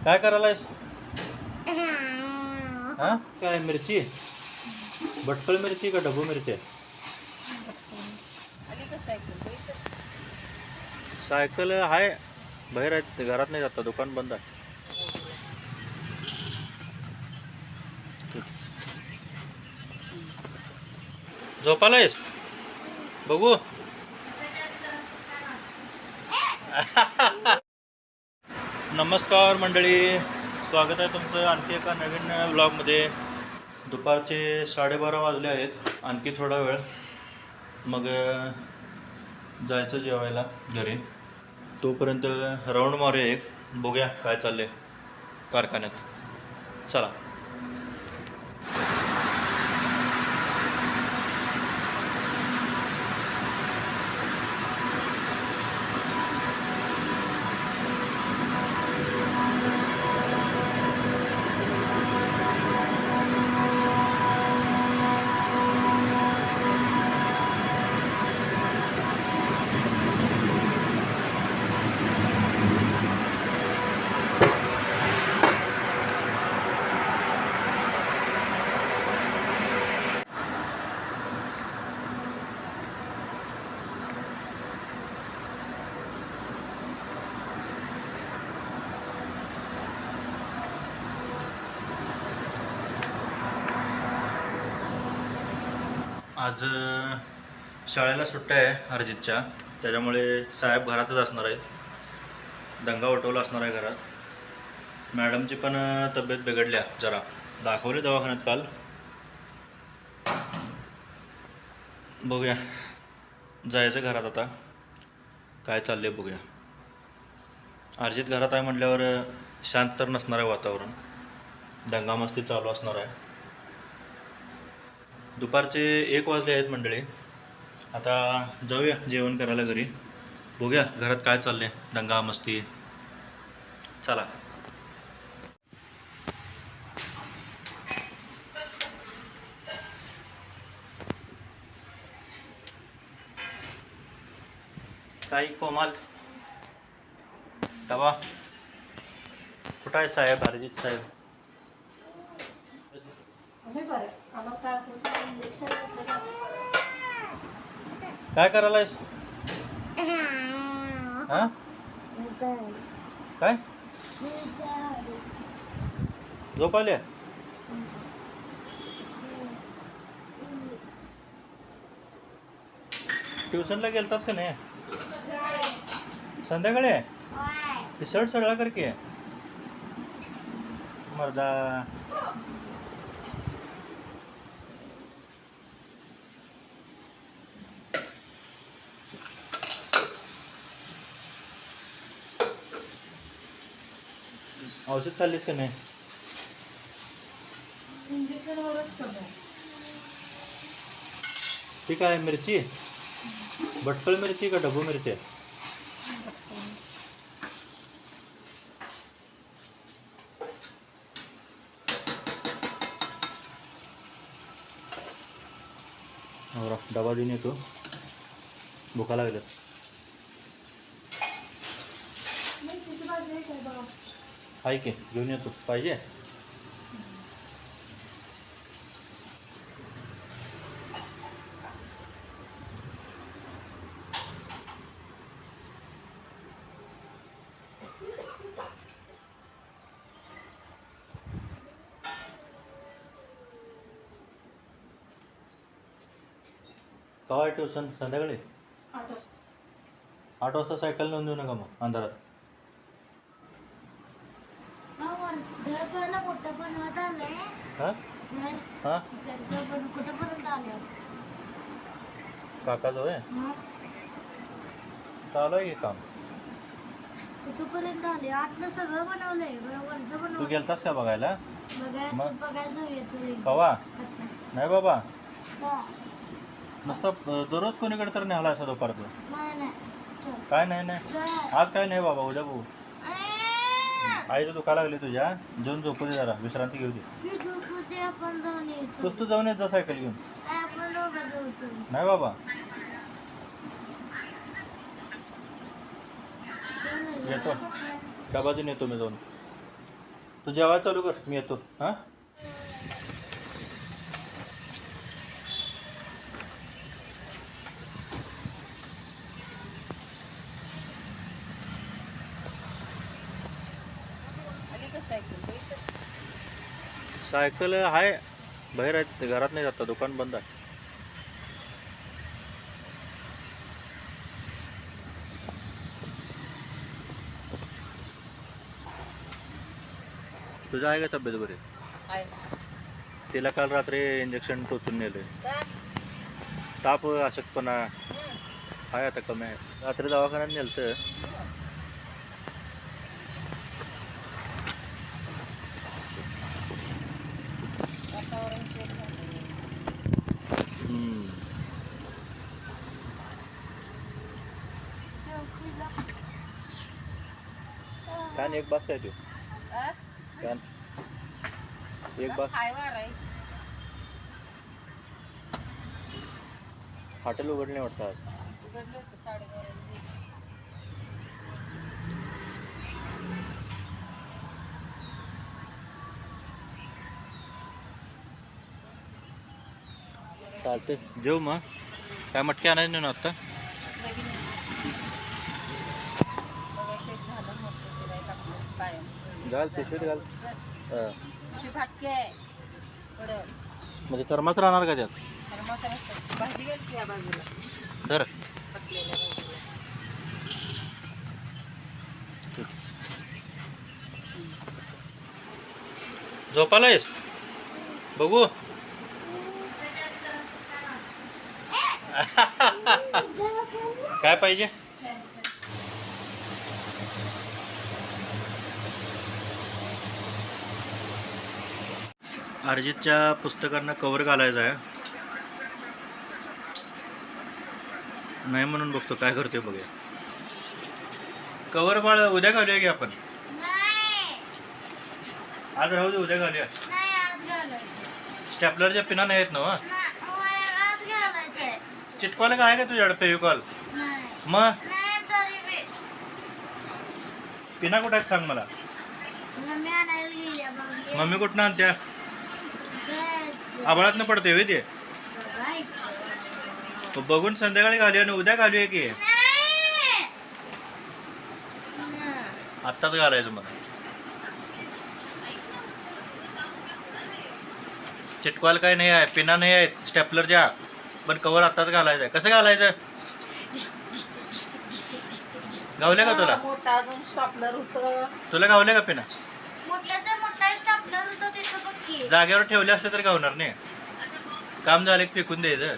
काय करायलायस? हा काय मिरची? बटकळ मिरची का ढबू मिरची आहे? सायकल आहे बाहेर आहेत, घरात नाही जाता, दुकान बंद आहे. झोपालायस? बघू. नमस्कार मंडळी, स्वागत आहे तुमचं आणखी एका नवीन व्लॉगमध्ये. दुपारचे 12:30 वाजले आहेत, आणखी थोडा वेळ मग जायचं जेवायला घरी. तोपर्यंत राऊंड मारूया एक, बघूया काय चाललंय कारखान्यात. चला. आज शाळेला सुट्ट्या आहे अर्जितच्या, त्याच्यामुळे साहेब घरातच असणार आहे. दंगा उठवला असणार आहे घरात. मॅडमची पण तब्येत बिघडल्या जरा, दाखवली दवाखान्यात काल. बघूया जायचं घरात आता, काय चाललंय बघूया. अर्जित घरात आहे म्हटल्यावर शांत तर नसणार आहे वातावरण, दंगामस्ती चालू असणार आहे. दुपारचे 1 वाजले आहेत मंडळी. आता जाऊया जेवण करायला घरी, बघूया घरात काय चाललंय, दंगा मस्ती. चला. काय कोमाल डबा कुठं आहे साहेब? अर्जित साहेब काय करायलायस? हा काय झोप आल्या? ट्युशनला गेलतास का नाही? संध्याकाळी ते शर्ट सगळा कर की मर्दा. औषध खाल्लीस का नाही? ठीक आहे. मिरची बटकळ मिरची का ढबू मिरची आहे? हो, डबा देऊन येतो, भुका लागल्यात. आहे की, घेऊन येतो. पाहिजे? केव्हा आहे ट्युशन? संध्याकाळी 8 वाजता. सायकल नेऊन देऊ नका मग अंधारात. हां हां काकाचं होय? चालू आहे की काम? कुठपर्यंत आले? आतलं सगळं बनवलंय, बरोबर. तू गेलतास का बघायला? बघायला जाऊया. कवा? नाही बाबा, हा. नुसतं दररोज कोणीकडे तर न्यायला असं दुपारचं. नाही काय नाही आज काय नाही बाबा, उद्या बघू. आईचं दुखायला लागली तुझ्या, जाऊन झोपू दे जरा, विश्रांती घेऊ दे. आपण जाऊन येतो. तू जाऊन येत जा सायकल घेऊन. आपण दोघं जाऊ. नाही बाबा, येतो डबा देऊन येतो मी जाऊन. तू जेवायला चालू कर, मी येतो. हां सायकल आहे बाहेर आहे, घरात नाही जाता, दुकान बंद आहे. तुझं आहे का तब्येत बरी? तिला काल रात्री इंजेक्शन टोचून नेलं. ताप अशक्तपणा आहे, आता कमी आहे. रात्री दवाखान्यात नेलं. कान एक बास काय तू? कान एक बास. हॉटेल उघडले वाटतं आज. चालते, जेव मग. काय मटके आणायचे नाही ना आत्ता? घाल पिशवीत घाल. म्हणजे थर्मास राहणार का त्यात? धर. झोपालायस? बघू. काय पाहिजे? अरिजितच्या पुस्तकांना कवर घालायचा आहे. नाही म्हणून बघतो काय करतोय बघूया. कवर बाळ उद्या घालूया की आपण. आज राहू दे, उद्या घालूया. स्टॅपलरच्या पिना नाही आहेत ना? चिटकवायला काय आहे का तुझ्याकडे फेविकॉल? मग पिना कुठे आहेत सांग मला. मम्मी कुठनं आणत्या? आभाळात पडते होय ते. बघून संध्याकाळी घालूया आणि उद्या घालूया की. आत्ताच घालायचं मला. चिटकवायला काय नाही आहे, पिना नाही आहेत स्टेपलरच्या, पण कवर आत्ताच घालायचं आहे. कसं घालायचं? गावल्या का तुला? तुला गावल्या का पिना? जागेवर ठेवले असले तर गावणार नाही. काम झाले फेकून द्यायचं.